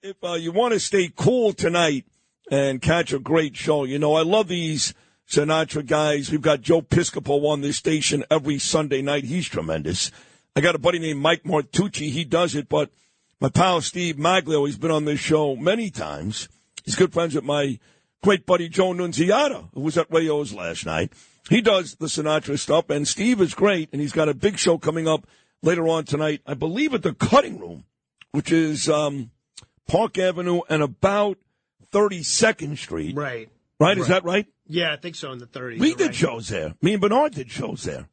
if you want to stay cool tonight and catch a great show, I love these Sinatra guys. We've got Joe Piscopo on this station every Sunday night. He's tremendous. I got a buddy named Mike Martucci. He does it, but my pal Steve Maglio, he's been on this show many times. He's good friends with my great buddy Joe Nunziata, who was at Rayo's last night. He does the Sinatra stuff, and Steve is great, and he's got a big show coming up later on tonight, I believe at the Cutting Room, which is Park Avenue and about 32nd Street. Right. Right? Is that right? Yeah, I think so, in the 30s. We did shows there. Me and Bernard did shows there.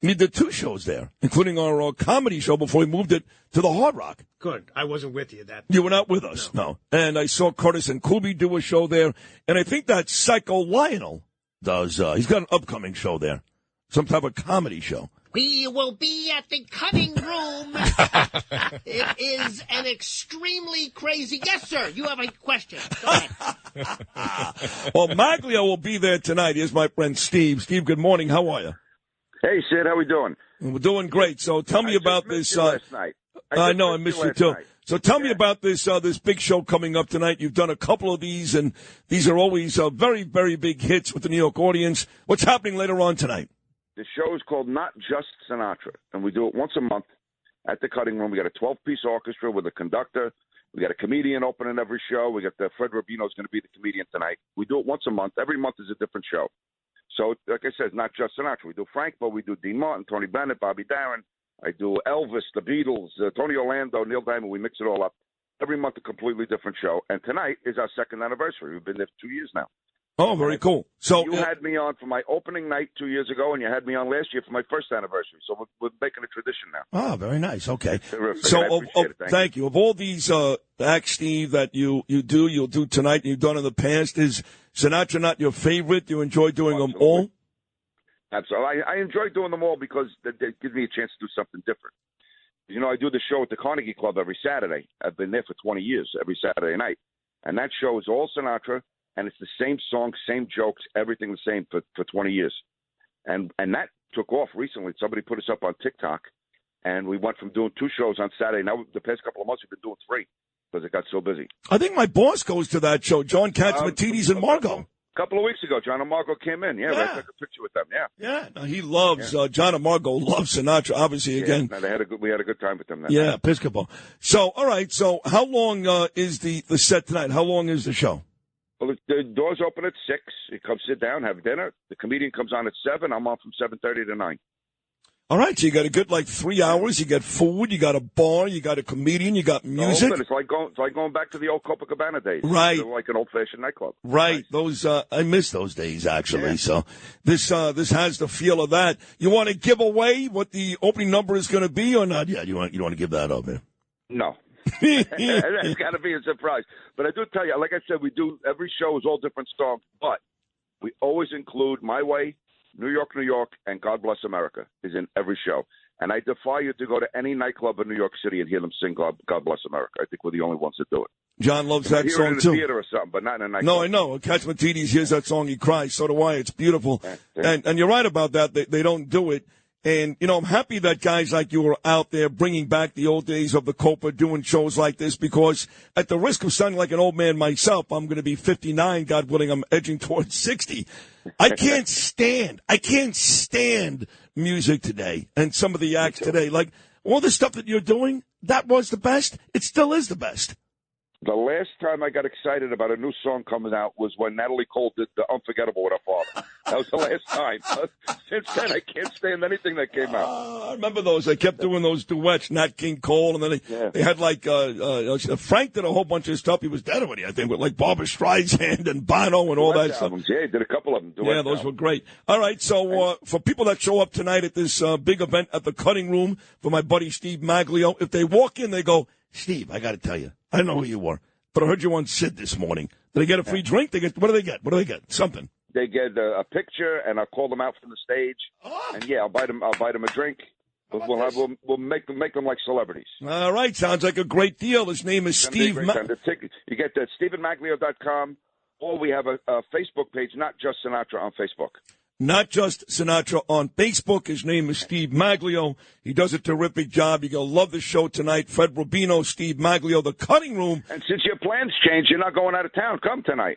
We did 2 shows there, including our comedy show before we moved it to the Hard Rock. Good. I wasn't with you that. You were not with us, no. And I saw Curtis and Kubi do a show there, and I think that Psycho Lionel does. He's got an upcoming show there, some type of comedy show. We will be at the Cutting Room. It is an extremely crazy. Yes, sir. You have a question. Go ahead. Well, Maglio will be there tonight. Here's my friend Steve. Steve, good morning. How are you? Hey, Sid, how we doing? We're doing great. So tell me about this. Last night. I know I missed you too. Night. So tell me about this this big show coming up tonight. You've done a couple of these, and these are always very, very big hits with the New York audience. What's happening later on tonight? The show is called Not Just Sinatra, and we do it once a month at the Cutting Room. We got a 12-piece orchestra with a conductor. We got a comedian opening every show. We got Fred Rubino's going to be the comedian tonight. We do it once a month. Every month is a different show. So, like I said, it's not just Sinatra. We do Franco, we do Dean Martin, Tony Bennett, Bobby Darin. I do Elvis, the Beatles, Tony Orlando, Neil Diamond. We mix it all up. Every month a completely different show. And tonight is our second anniversary. We've been there for 2 years now. Oh, very cool. So you had me on for my opening night 2 years ago, and you had me on last year for my first anniversary. So we're making a tradition now. Oh, very nice. Okay. Terrific. So, thank you. Of all these acts, Steve, that you'll do tonight, and you've done in the past, is Sinatra not your favorite? Do you enjoy doing them all? Absolutely. I enjoy doing them all because they give me a chance to do something different. I do the show at the Carnegie Club every Saturday. I've been there for 20 years, every Saturday night. And that show is all Sinatra, and it's the same songs, same jokes, everything the same for 20 years. And that took off recently. Somebody put us up on TikTok, and we went from doing 2 shows on Saturday. Now, the past couple of months, we've been doing 3 because it got so busy. I think my boss goes to that show, John Katzmatidis and Margot. A couple of weeks ago, John and Margot came in. Yeah. I took a picture with them. Yeah. No, he loves John and Margot loves Sinatra. Obviously, again. No, we had a good time with them. Yeah, Episcopal. So, all right. So, how long is the set tonight? How long is the show? Well, the doors open at 6. You come sit down, have dinner. The comedian comes on at 7. I'm on from 7:30 to 9. All right, so you got a good 3 hours. You get food, you got a bar, you got a comedian, you got music. It's like going back to the old Copacabana days. Right, it's like an old-fashioned nightclub. Right, nice. Those I miss those days actually. Yeah. So this has the feel of that. You want to give away what the opening number is going to be or not? Yeah, you want to give that up, man? No. It's got to be a surprise. But I do tell you, like I said, we do every show is all different songs, but we always include My Way, New York, New York, and God Bless America is in every show. And I defy you to go to any nightclub in New York City and hear them sing God Bless America. I think we're the only ones that do it. John loves that hear song, it in too. A theater or something, but not in a nightclub. No, I know. Katzmatidis hears that song, he cries. So do I. It's beautiful. And you're right about that. They don't do it. And, I'm happy that guys like you are out there bringing back the old days of the Copa, doing shows like this, because at the risk of sounding like an old man myself, I'm going to be 59, God willing, I'm edging towards 60. I can't stand music today and some of the acts today. Like, all the stuff that you're doing, that was the best. It still is the best. The last time I got excited about a new song coming out was when Natalie Cole did The Unforgettable with her father. That was the last time. Since then, I can't stand anything that came out. I remember those. They kept doing those duets, Nat King Cole, and then they had Frank did a whole bunch of stuff. He was dead already, I think, with Barbra Streisand and Bono and all that albums. stuff. Yeah, he did a couple of them. Yeah, those were great. All right, so for people that show up tonight at this big event at the Cutting Room for my buddy Steve Maglio, if they walk in, they go, Steve, I got to tell you, I don't know who you were, but I heard you on Sid this morning. Did they get a free drink? What do they get? What do they get? Something. They get a picture, and I'll call them out from the stage. Oh. And I'll buy them a drink. We'll make them like celebrities. All right, sounds like a great deal. His name is Steve. You get that StephenMaglio.com, or we have a Facebook page, Not Just Sinatra, on Facebook. Not Just Sinatra on Facebook. His name is Steve Maglio. He does a terrific job. You're going to love the show tonight. Fred Rubino, Steve Maglio, The Cutting Room. And since your plans changed, you're not going out of town. Come tonight.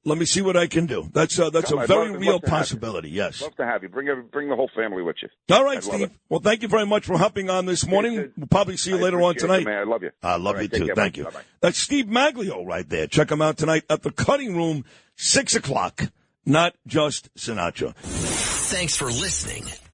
Let me see what I can do. That's a very real possibility, yes. Love to have you. Bring the whole family with you. All right, Steve. Well, thank you very much for hopping on this morning. We'll probably see you later on tonight. You, man. I love you. I love you, too. Care, Thank you. Bye-bye. That's Steve Maglio right there. Check him out tonight at The Cutting Room, 6 o'clock. Not Just Sinatra. Thanks for listening